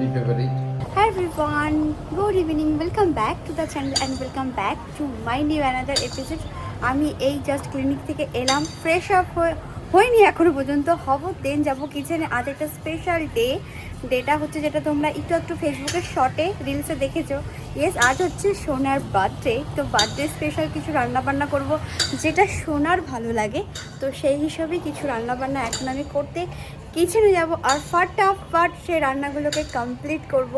my favorite. Hi everyone, good evening, welcome back to the channel and welcome back to my new another episode. আমি এই just clinic থেকে এলাম, fresh up হয়নি এখনো পর্যন্ত, হব দেন যাব কিচেনে। আজ একটা স্পেশাল ডেটা হচ্ছে যেটা তোমরা একটু ফেসবুকের শর্টে রিলসে দেখেছো। ইয়েস, আজ হচ্ছে সোনার বার্থডে। তো বার্থডে স্পেশাল কিছু রান্নাবান্না করব যেটা সোনার ভালো লাগে। তো সেই হিসাবেই কিছু রান্নাবান্না এখন আমি করতে কিচেনে যাব আর ফাটাফাট সেই রান্নাগুলোকে কমপ্লিট করব।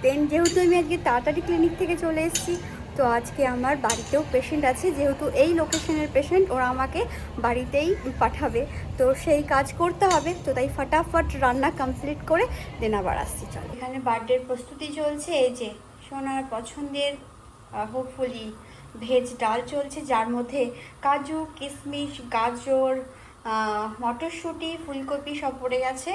দেন যেহেতু আমি আজকে তাড়াতাড়ি ক্লিনিক থেকে চলে এসেছি, তো আজকে আমার বাড়িতেও পেশেন্ট আছে, যেহেতু এই লোকেশনের পেশেন্ট, ওরা আমাকে বাড়িতেই পাঠাবে, তো সেই কাজ করতে হবে। তো তাই ফাটাফাট রান্না কমপ্লিট করে দেন আবার আসছি। চল, এখানে বার্থডের প্রস্তুতি চলছে। এই যে সোনার পছন্দের হোপফুলি ভেজ ডাল চলছে, যার মধ্যে কাজু, কিশমিশ, গাজর, মটরশুঁটি, ফুলকপি সব পড়ে গেছে।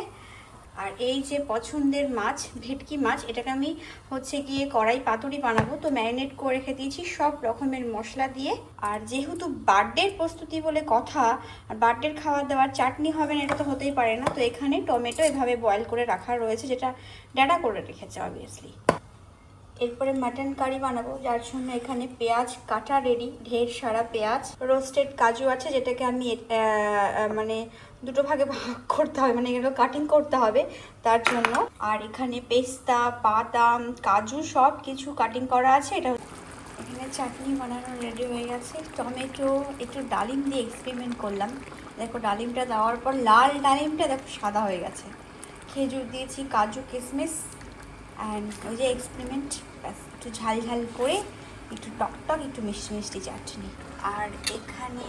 আর এই যে পছন্দের মাছ, ভেটকি মাছ, এটাকে আমি হচ্ছে গিয়ে কড়াই পাতুরি বানাবো, তো ম্যারিনেট করে রেখে দিয়েছি সব রকমের মশলা দিয়ে। আর যেহেতু বার্থডের প্রস্তুতি বলে কথা, আর বার্থডের খাওয়া দাওয়ার চাটনি হবে না এটা তো হতেই পারে না। তো এখানে টমেটো এভাবে বয়েল করে রাখা রয়েছে, যেটা ড্যাডা করে রেখেছে অবভিয়াসলি। এরপরে মাটন কারি বানাবো, যার জন্য এখানে পেঁয়াজ কাটা রেডি, ঢের সারা পেঁয়াজ, রোস্টেড কাজু আছে যেটাকে আমি মানে দুটো ভাগে ভাগ করতে হবে, মানে এগুলো কাটিং করতে হবে তার জন্য। আর এখানে পেস্তা, বাদাম, কাজু সব কিছু কাটিং করা আছে। এটা এখানে চাটনি বানানো রেডি হয়ে গেছে। টমেটো একটু ডালিম দিয়ে এক্সপেরিমেন্ট করলাম, দেখো ডালিমটা দেওয়ার পর লাল ডালিমটা দেখো সাদা হয়ে গেছে। খেজুর দিয়েছি, কাজু, কিশমিশ, অ্যান্ড ওই যে এক্সপেরিমেন্ট, ব্যাস একটু ঝাল ঝাল করে, একটু টকটক, একটু মিষ্টি মিষ্টি চাটনি। আর এখানে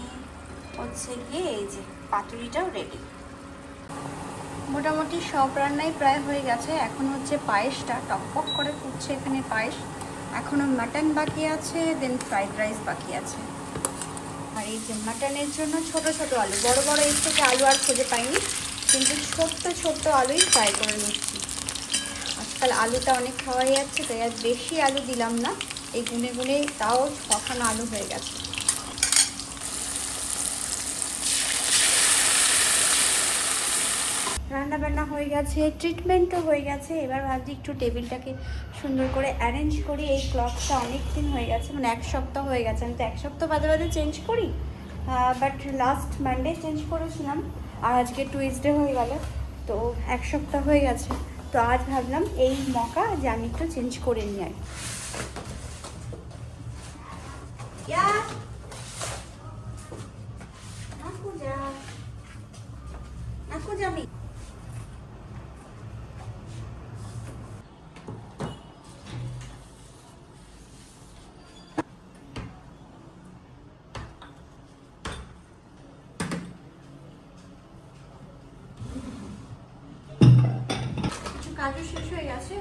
হচ্ছে গিয়ে এই যে পাতুরিটাও রেডি। মোটামুটি সব রান্নাই প্রায় হয়ে গেছে। এখন হচ্ছে পায়েসটা টকপক করে ফুটছে, এখানে পায়েস। এখনও মাটন বাকি আছে, দেন ফ্রাইড রাইস বাকি আছে। আর এই যে মাটনের জন্য ছোট ছোট আলু, বড় বড় এর থেকে আলু আর খুঁজে পাইনি, কিন্তু ছোট্ট ছোট্ট আলুই ফ্রাই করে নিচ্ছি। আজকাল আলুটা অনেক খাওয়া যাচ্ছে, তাই আর বেশি আলু দিলাম না, এই গুনে গুনে তাও 6খানা আলু হয়ে গেছে। রান্না বান্না হয়ে গেছে, ট্রিটমেন্টও হয়ে গেছে। এবার ভাবছি একটু টেবিলটাকে সুন্দর করে অ্যারেঞ্জ করি। এই ক্লথটা অনেক দিন হয়ে গেছে, মানে 1 সপ্তাহ হয়ে গেছে। আমি তো 1 সপ্তাহ বাদে বাদে চেঞ্জ করি, বাট লাস্ট মানডে চেঞ্জ করেছিলাম, আর আজকে টুইসডে হয়ে গেল, তো 1 সপ্তাহ হয়ে গেছে। তো আজ ভাবলাম এই মকা যে আমি একটু চেঞ্জ করে নিই আর আমি কাজু শেষ হয়ে গেছে,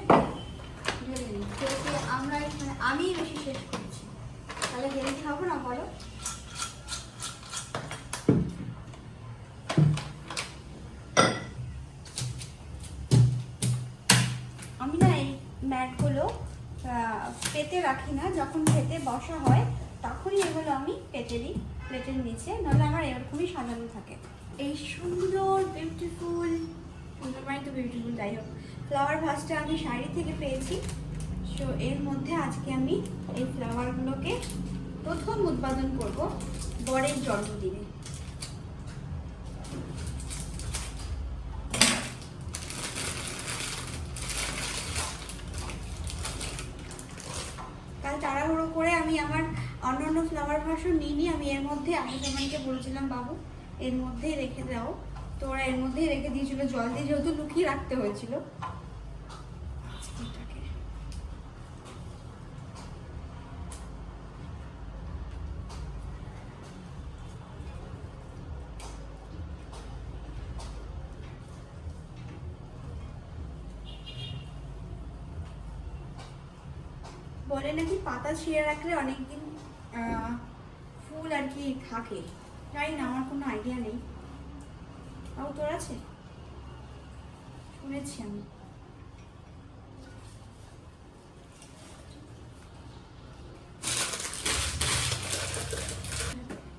আমরা মানে আমি বেশি শেষ করছি, তাহলে হেলদি খাবো না বলো। আমি না এই ম্যাটগুলো পেতে রাখি না, যখন খেতে বসা হয় তখনই এগুলো আমি পেতে দিই প্লেটের নিচে, নাহলে আমার এরকমই সাজানো থাকে। এই সুন্দর বিউটিফুল, সুন্দর মানে তো বিউটিফুল, যাই হোক, ফ্লাওয়ার ভাসটা আমি শাড়ি থেকে পেয়েছি। সো এর মধ্যে আজকে আমি এই ফ্লাওয়ারগুলোকে প্রথম উদ্বোধন করব বরের জন্মদিনে। কাল তাড়াহুড়ো করে আমি আমার অন্যান্য ফ্লাওয়ার ভাসও নিইনি, আমি এর মধ্যে আমি তোমাকে বলছিলাম বাবু এর মধ্যেই রেখে দাও, তো ওরা এর মধ্যেই রেখে দিয়েছিল, জল দিয়ে যেহেতু লুকিয়ে রাখতে হয়েছিল। বলে নাকি পাতা ছিঁড়ে রাখলে অনেকদিন ফুল আর কি থাকে, জানি না, আমার কোনো আইডিয়া নেই। তাও তোর আছে, শুনেছি আমি।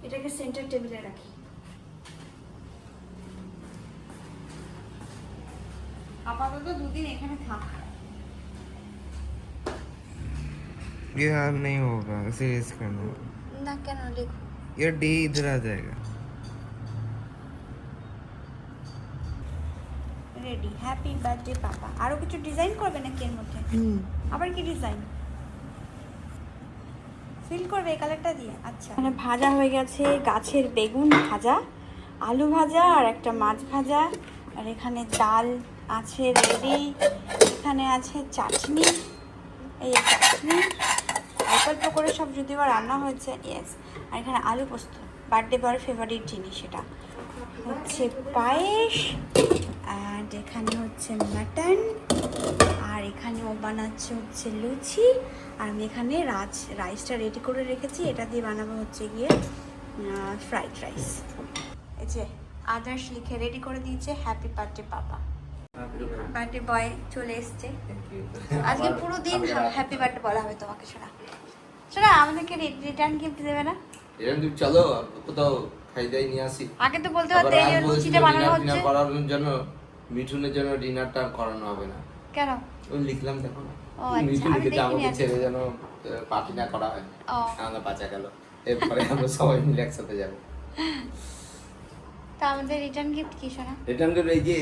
এটাকে সেন্টার টেবিলে রাখি। আপাতত 2 দিন এখানে থাক, ये यार नहीं होगा, सीरियस करना। না কেন লিখো ये डी इधर आ जाएगा। রেডি হ্যাপি বার্থডে পাপা। আরো কিছু ডিজাইন করবে নাকি এর মধ্যে? আবার কি ডিজাইন ফিল করবে এই কালারটা দিয়ে? আচ্ছা, মানে ভাজা হয়ে গেছে গাছের বেগুন ভাজা, আলু ভাজা আর একটা মাছ ভাজা, আর এখানে ডাল আছে রেডি, এখানে আছে চাটনি, এই চাটনি অল্প অল্প করে সব যদিও বা রান্না হয়েছে, ইয়েস। আর এখানে আলু পোস্ত, বার্থডে বয়ের ফেভারিট জিনিস, সেটা হচ্ছে পায়েস, আর এখানে হচ্ছে মাটন, আর এখানে ও বানাচ্ছে হচ্ছে লুচি, আর আমি এখানে রাইসটা রেডি করে রেখেছি, এটা দিয়ে বানাবো হচ্ছে গিয়ে ফ্রাইড রাইস। এই যে আদার্স লিখে রেডি করে দিয়েছে হ্যাপি বার্থডে পাপা। বার্থডে বয় চলে এসছে, আজকে পুরো দিন হ্যাপি বার্থডে বলা হবে তোমাকে। শোনা শোনা, আমাদেরকে রিটার্ন গিফট দেবে না? রিটার্ন গিফট চলো কোথাও খাই দাই নিয়ে আসি। আগে তো বলতে পারতে এই লুচিটা বানানো হচ্ছে করানোর জন্য, মিঠুনের জন্য ডিনারটা করানো হবে না কেন? ওই লিখলাম দেখো না, ও আচ্ছা, মিঠুন আমি লিখেছে দেখিনি আমাকে আজকে। ছেড়ে যেন পার্টি না করা হয়, ও আমরা বাঁচা গেল, এরপরে আমরা সবাই মিলে একসাথে যাবো। তা আমাদের রিটার্ন গিফট কি শোনা? রিটার্ন গিফট এই যে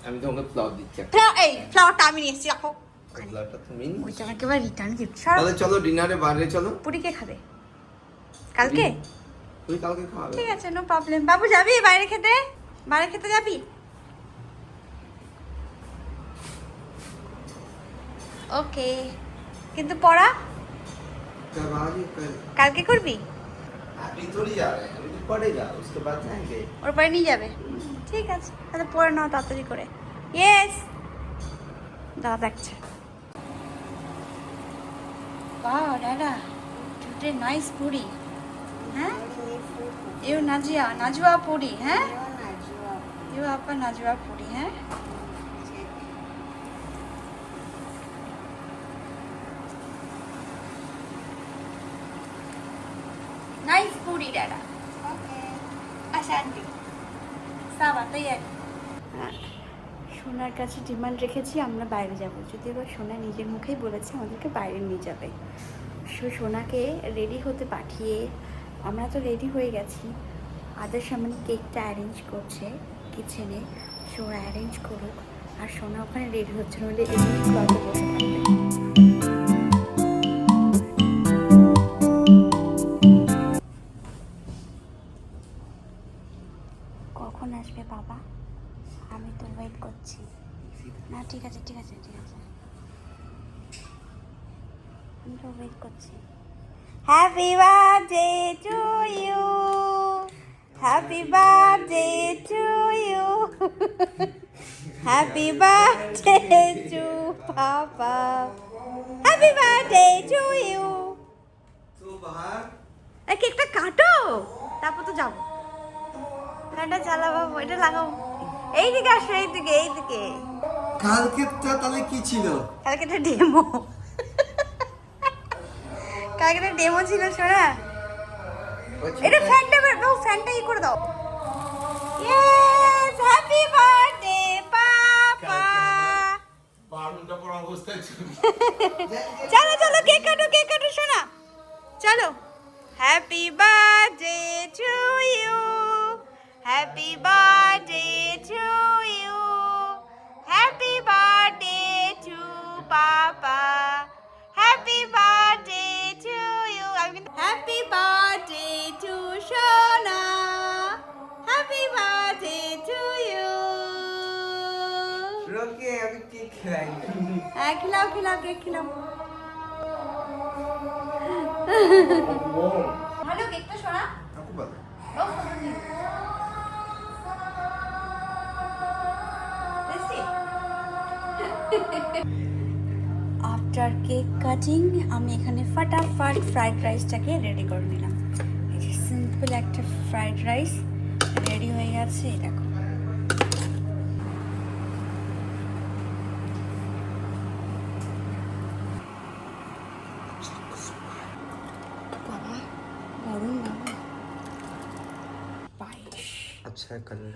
আমি তোমাকে ফ্লাওয়ার দিচ্ছি একটা। এই ফ্লাওয়ারটা আমি নিয়ে এসেছি, রাখো। ফ্লাওয়ারটা তুমি নিয়ে ওইটা এসো। আমাকে এবার রিটার্ন গিফট। তাহলে চলো ডিনারে বাইরে চলো। পুরি কে খাবে কালকে? তুই কালকে খাওয়াবে। ঠিক আছে, নো প্রবলেম। বাবু যাবি বাইরে খেতে? বাইরে খেতে যাবি? ওকে, কিন্তু পড়া कब आगे कल কালকে করবি? अभी थोड़ी जा रहे हैं, अभी तो पड़ेगा उसके बाद जाएंगे। ওর পরে নিয়ে যাবে? ঠিক আছে, তাহলে পড়ে নাও তাড়াতাড়ি করে। ইয়েস, দাদা দেখছে। বাহ দাদা, টুডে নাইস পুরি। হ্যাঁ, ইউ নাজুয়া পুরি। হ্যাঁ, ইউ আপা নাজুয়া পুরি। হ্যাঁ, নাইস পুরি দাদা। ওকে, আশান্তি সাবা তৈরি। সোনার কাছে ডিমান্ড রেখেছি আমরা বাইরে যাব, যদি এবার সোনা নিজের মুখেই বলেছে আমাদেরকে বাইরে নিয়ে যাবে। সোনাকে রেডি হতে পাঠিয়ে আমরা তো রেডি হয়ে গেছি, আদের সামনে কেকটা অ্যারেঞ্জ করছে কিচেনে, সোনা অ্যারেঞ্জ করুক, আর সোনা ওখানে রেডি হচ্ছে, নইলে এমনি ক্লাসে বসে থাকবে। কখন আসবে বাবা? আমি তো ওয়েট করছি। না ঠিক আছে ঠিক আছে ঠিক আছে, আমি তো ওয়েট করছি। Happy birthday to you, happy birthday to you, happy birthday to papa, happy birthday to you. तो बाहर এই কেকটা কাটো, তারপর তো যাবো। ফ্যানটা চালাবো, এটা লাগাও। এইদিকে আসো, এইদিকে এইদিকে। কালকেরটা তাহলে কি ছিল? কালকে একটা ডেমো, কালকে একটা ডেমো ছিল সোনা। এটা ফ্যানটা দাও, ফ্যানটা ই করে দাও। ইয়েস, হ্যাপি বার্থডে পাপা। বারোটা পর অবস্থায় ছিল। চলো চলো, কেক কাটো সোনা, চলো। Happy birthday to you, happy birthday to you, happy birthday to papa, happy birthday to you. Happy birthday to সোনা, হ্যাপি বার্থডে টু ইউ। রোকে আমি কি খাই? হ্যাঁ, খিলাও কেক খিলাও। ভালো কেকটা সোনা। aku balik. After cake cutting আমি এখানে ফাটাফাট ফ্রাইড রাইসটাকে রেডি করে নিলাম। সিম্পল একটা ফ্রাইড রাইস রেডি হয়ে গেছে, এই দেখো। বাবা গরম বাবা। পায়েস, अच्छा कलर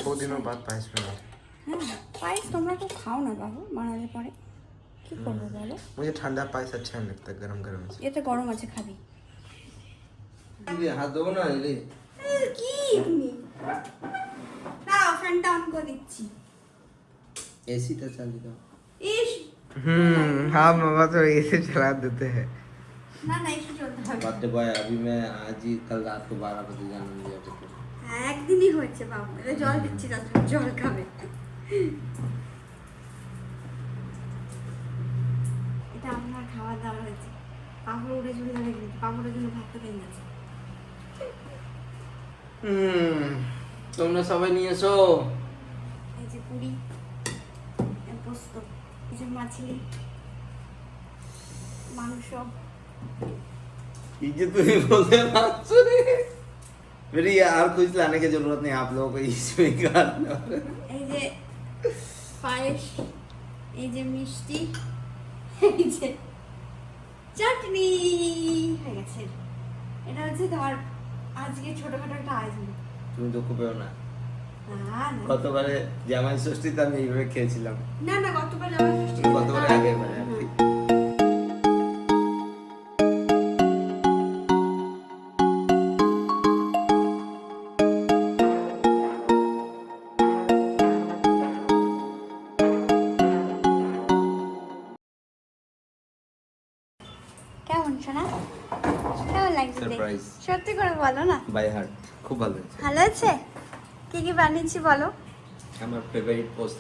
2 दिनों बाद पायस बना। হ্যাঁ পায়েস তোমরা তো খাও না বাবু, বানালে পরে। কি করবো বলো? मुझे ठंडा पाइस अच्छा नहीं लगता, गरम गरम से। এটা গরম আছে, খাবি? ये हाथ दो ना ये কি তুমি দাও, ফ্যানটা অন করে দিচ্ছি। एसी तो चल दो। ইস हाँ मामा तो ऐसे चला देते हैं। না না, একটু চলতে হবে। बर्थडे बॉय अभी मैं आज ही कल रात को 12 बजे जाना मुझे तो হ্যাঁ, একদিনই হয়েছে বাবু, এটা জল দিচ্ছি, তার জল খাবে। এটা আমার খাওয়া দাওয়া হয়েছে। পাপড় উড়ে চলে যাবে, কিন্তু পাপড়ের জন্য ভাতটা পেয়ে গেছে। तुमने सबाई নিয়ে এসো এই যে পুরি, এই পোস্ত, এই যে মাছলি, মাংস। ये तुम बोलते बात सुने मेरी यार कुछ लाने की जरूरत नहीं आप लोगों को इसमें करना এই যে পায়েস, এই যে মিষ্টি, এই যে চাটনি হয়ে গেছে। এটা হচ্ছে তোমার আজকে ছোটখাটো একটা আয়োজন। তুমি দুঃখ পেও না না না গতবারে জামাই ষষ্ঠীতে আমি এইভাবে খেয়েছিলাম না না, গতবার আমার ষষ্ঠী, গতবারে আগের বারে আর কি। কেমন শোনা? কেমন লাগছে দেখতে? Surprise. সত্যি করে বলো না। বাই হার্ট খুব ভালো হয়েছে ভালো আছে? কি কি বানিয়েছি বলো? আমার ফেভারিট পোস্ত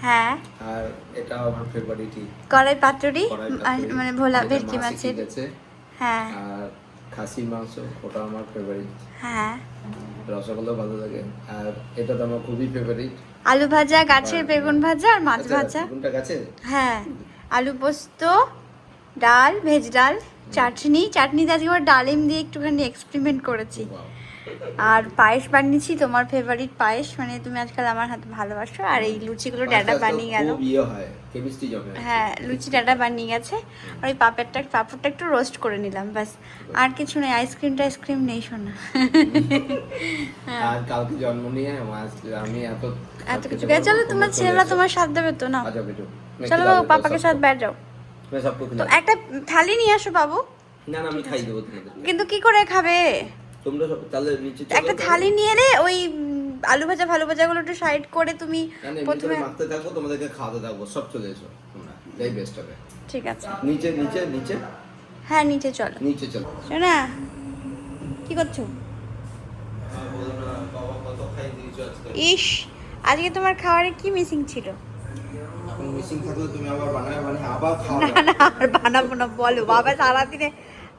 হ্যাঁ, আর এটাও আমার ফেভারিটই কড়াই পাতুরি, কড়াই পাতুরি, মানে ভোলা যেটা ভেটকি মা মাছের। শিখিয়ে গেছে, হ্যাঁ আর খাসির মাংস ওটা আমার ফেভারিট, হ্যাঁ, রসগোল্লা ভালো লাগে, আর এটা তো আমার খুবই ফেভারিট। আলু ভাজা, গাছের বেগুন ভাজা আর মাছ ভাজা। কোনটা গাছে? হ্যাঁ, আলু পোস্ত, ডাল, ভেজ ডাল, চাটনি। চাটনিতে আজকে আবার ডালিম দিয়ে একটুখানি এক্সপেরিমেন্ট করেছি। Wow. আর পায়েস বানিয়েছি, তোমার ফেভারিট পায়েস, মানে তুমি আজকাল আমার হাতে ভালোবাসো। আর এই লুচিগুলো ড্যাডা আজকাল তো বানিয়ে গেল। খুব ইয়ে হয় কেমিস্ট্রি জমে। হ্যাঁ, লুচি ড্যাডা বানিয়ে গেছে। আর ওই পাঁপড়টা একটু রোস্ট করে নিলাম, ব্যাস। আর কিছু নেই, আইসক্রিম নেই শোনা। আর কালকে জন্ম নিয়ে আমি এত কিছু চলো, তোমার ছেলেরা তোমার সাথ দেবে তো না? আচ্ছা বেটু চলো বাবু, পাপাকে সাথ बैठ যাও। मैं सबको তো खिला একটা থালি নিয়ে আসো বাবু। না না আমি খাই দেবো তোমাদের কিন্তু কি করে খাবে? তোমরা সব তাহলে নিচে চলো একটা থালি নিয়ে এলে ওই আলু ভাজা ভাজাগুলো একটু সাইড করে তুমি প্রথমে প্রথমে। মাখতে থাকবো তোমাদেরকে খাওয়াতে থাকবো সব চলে এসো তোমরা এই বেস্ট হবে ঠিক আছে, নিচে নিচে নিচে হ্যাঁ নিচে চলো। নিচে চলো শোনা, কি করছো? বলো না বাবা কত খাই দিয়েছো আজকে ইস, আজকে তোমার খাবারে কি মিসিং ছিল? এখন মিসিং থাকলে তুমি আবার বানায় আবার খাও না না, আর বানাবো না, বলো। বাবা সারাদিনে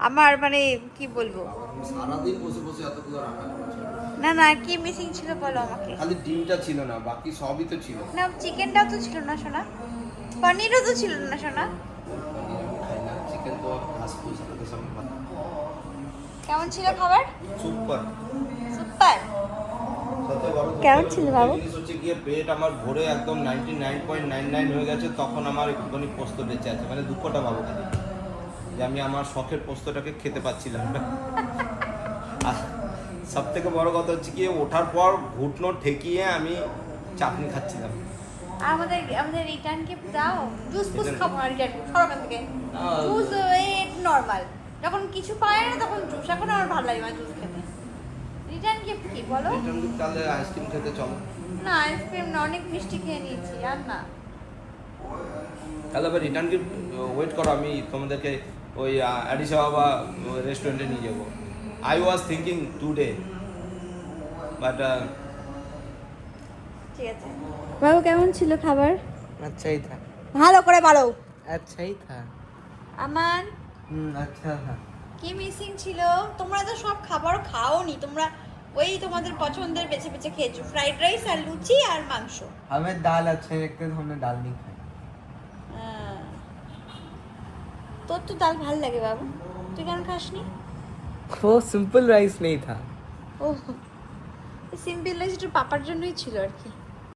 আমার মানে কি বলবো, সারাদিন বসে বসে এতগুলো রান্না করেছো না না, কি মিসিং ছিল বলো আমাকে। খালি ডিমটা ছিল না বাকি সবই তো ছিল না, চিকেনটাও তো ছিল না সোনা, পনিরও তো ছিল না সোনা। চিকেন তো ঘাস ফুস খেতে সব কেমন ছিল খাবার? Super super. কেমন ছিল বাবু? হচ্ছে গিয়ে পেট আমার ভরে একদম 99.99 হয়ে গেছে, তখন আমার একটুখানি পোস্ত বেঁচে আছে, মানে দুঃখটা বাবু খালি যে আমি আমার শখের পোস্তটাকে খেতে পাচ্ছিলাম না। সব থেকে বড় কথা হচ্ছে কি ওঠার পর ঘুটনো ঠেকিয়ে আমি চাটনি খাচ্ছিলাম। আর আমাদের রিটার্ন গিফট দাও। জুস ফুস খাবো না, রিটার্ন সরকার থেকে জুস নরমাল, যখন কিছু পায় না তখন জুস। এখন আমার ভালো লাগে না জুস খেতে। রিটার্ন গিফট কি বলো? রিটার্ন গিফট তাহলে আইসক্রিম খেতে চলো। না, আইসক্রিম না, অনেক মিষ্টি খেয়ে নিয়েছি, আর না। তাহলে আবার রিটার্ন গিফট ওয়েট করো, আমি তোমাদেরকে ওই অ্যাডিস আবাবা রেস্টুরেন্টে নিয়ে যাবো। I was thinking today but ঠিক আছে বাবু, কেমন ছিল খাবার? अच्छा ही था। ভালো করে বলো। अच्छा ही था। আমান, अच्छा था। কি মিসিং ছিল? তোমরা তো সব খাবার খাওনি, তোমরা ওই তোমাদের পছন্দের বেছে বেছে খেয়েছো, ফ্রাইড রাইস আর লুচি আর মাংস। हमें दाल अच्छे लगते तो हमने दाल नहीं खाई। তোর তো ডাল ভাল লাগে বাবু, তুই কেন খাসনি? वो सिंपल राइस नहीं था। ও, সিম্পল রাইস একটু পাপার জন্যই ছিল আর কি।